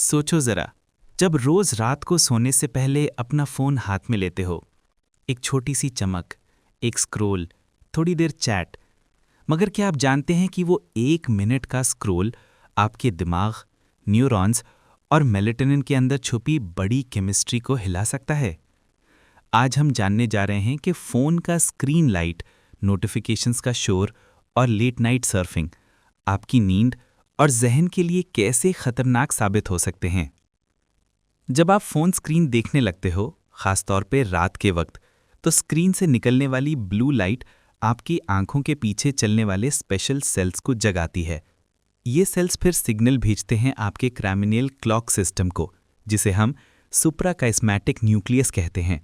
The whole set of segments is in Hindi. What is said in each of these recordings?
सोचो जरा, जब रोज रात को सोने से पहले अपना फोन हाथ में लेते हो, एक छोटी सी चमक, एक स्क्रोल, थोड़ी देर चैट। मगर क्या आप जानते हैं कि वो 1 मिनट का स्क्रोल आपके दिमाग, न्यूरॉन्स और मेलेटोनिन के अंदर छुपी बड़ी केमिस्ट्री को हिला सकता है। आज हम जानने जा रहे हैं कि फ़ोन का स्क्रीन लाइट, नोटिफिकेशंस का शोर और लेट नाइट सर्फिंग आपकी नींद और जहन के लिए कैसे खतरनाक साबित हो सकते हैं। जब आप फ़ोन स्क्रीन देखने लगते हो, ख़ासतौर पे रात के वक्त, तो स्क्रीन से निकलने वाली ब्लू लाइट आपकी आंखों के पीछे चलने वाले स्पेशल सेल्स को जगाती है। ये सेल्स फिर सिग्नल भेजते हैं आपके क्रैनियल क्लॉक सिस्टम को, जिसे हम सुप्राकाइस्मेटिक न्यूक्लियस कहते हैं।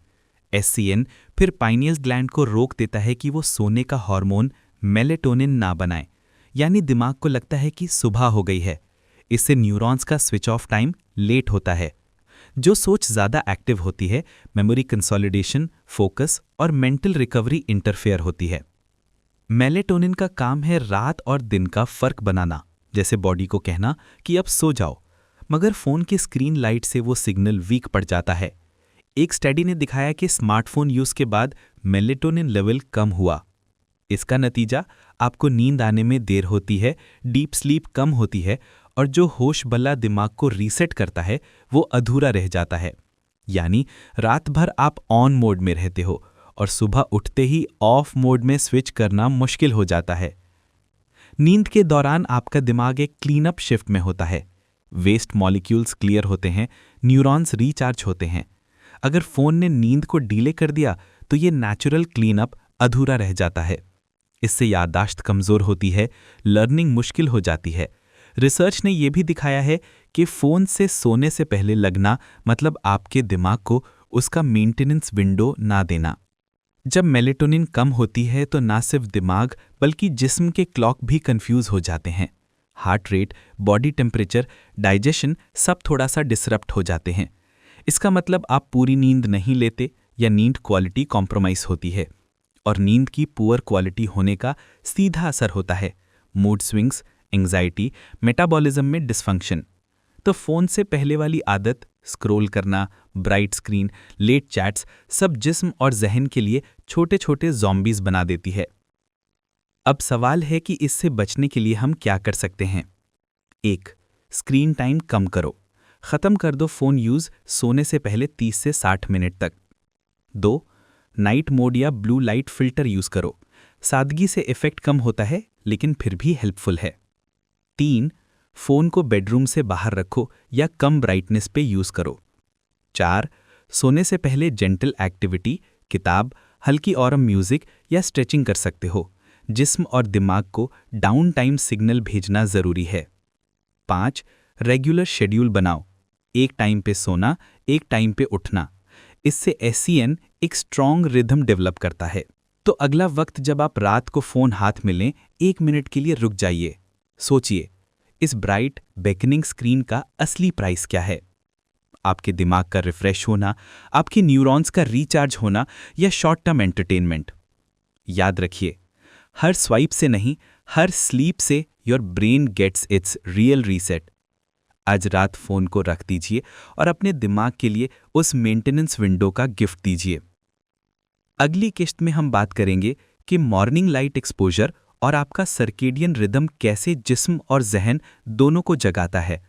SCN फिर पाइनियल ग्लैंड को रोक देता है कि वो सोने का हार्मोन मेलेटोनिन ना बनाए, यानी दिमाग को लगता है कि सुबह हो गई है। इससे न्यूरॉन्स का स्विच ऑफ टाइम लेट होता है। जो सोच ज़्यादा एक्टिव होती है, मेमोरी कंसोलिडेशन, फोकस और मेंटल रिकवरी इंटरफेयर होती है। मेलेटोनिन का काम है रात और दिन का फर्क बनाना, जैसे बॉडी को कहना कि अब सो जाओ। मगर फ़ोन की स्क्रीन लाइट से वो सिग्नल वीक पड़ जाता है। एक स्टडी ने दिखाया कि स्मार्टफोन यूज़ के बाद मेलेटोनिन लेवल कम हुआ। इसका नतीजा, आपको नींद आने में देर होती है, डीप स्लीप कम होती है और जो होश बल्ला दिमाग को रीसेट करता है वो अधूरा रह जाता है। यानी रात भर आप ऑन मोड में रहते हो और सुबह उठते ही ऑफ मोड में स्विच करना मुश्किल हो जाता है। नींद के दौरान आपका दिमाग एक क्लीन अप शिफ्ट में होता है। वेस्ट मॉलिक्यूल्स क्लियर होते हैं, न्यूरॉन्स रिचार्ज होते हैं। अगर फ़ोन ने नींद को डीले कर दिया तो ये नेचुरल क्लीन अप अधूरा रह जाता है। इससे याददाश्त कमज़ोर होती है, लर्निंग मुश्किल हो जाती है। रिसर्च ने यह भी दिखाया है कि फ़ोन से सोने से पहले लगना मतलब आपके दिमाग को उसका मेंटेनेंस विंडो ना देना। जब मेलेटोनिन कम होती है तो ना सिर्फ दिमाग बल्कि जिस्म के क्लॉक भी कंफ्यूज हो जाते हैं। Heart rate, body temperature, digestion सब थोड़ा सा डिसरप्ट हो जाते हैं। इसका मतलब आप पूरी नींद नहीं लेते या नींद क्वालिटी कॉम्प्रोमाइज़ होती है। और नींद की पुअर क्वालिटी होने का सीधा असर होता है मूड स्विंग्स, एंग्जाइटी, मेटाबॉलिज्म में डिसफंक्शन। तो फ़ोन से पहले वाली आदत, स्क्रॉल करना, ब्राइट स्क्रीन, लेट चैट्स सब जिस्म और जहन के लिए छोटे छोटे ज़ॉम्बीज़ बना देती है। अब सवाल है कि इससे बचने के लिए हम क्या कर सकते हैं। 1. स्क्रीन टाइम कम करो। ख़त्म कर दो फ़ोन यूज़ सोने से पहले 30 से 60 मिनट तक। 2. नाइट मोड या ब्लू लाइट फ़िल्टर यूज़ करो। सादगी से इफ़ेक्ट कम होता है लेकिन फिर भी हेल्पफुल है। 3. फ़ोन को बेडरूम से बाहर रखो या कम ब्राइटनेस पे यूज़ करो। 4. सोने से पहले जेंटल एक्टिविटी, किताब, हल्की ऑरम म्यूज़िक या स्ट्रेचिंग कर सकते हो। जिस्म और दिमाग को डाउन टाइम सिग्नल भेजना ज़रूरी है। 5. रेगुलर शेड्यूल बनाओ। एक टाइम पे सोना, एक टाइम पे उठना। इससे SCN एक स्ट्रॉन्ग रिदम डेवलप करता है। तो अगला वक्त जब आप रात को फ़ोन हाथ में लें, 1 मिनट के लिए रुक जाइए। सोचिए, इस ब्राइट बेकनिंग स्क्रीन का असली प्राइस क्या है? आपके दिमाग का रिफ्रेश होना, आपके न्यूरॉन्स का रिचार्ज होना या शॉर्ट टर्म एंटरटेनमेंट? याद रखिए, हर स्वाइप से नहीं, हर स्लीप से your brain gets its real reset. आज रात फ़ोन को रख दीजिए और अपने दिमाग के लिए उस मेंटेनेंस विंडो का गिफ्ट दीजिए। अगली किस्त में हम बात करेंगे कि मॉर्निंग लाइट एक्सपोजर और आपका सर्केडियन रिदम कैसे जिस्म और जहन दोनों को जगाता है।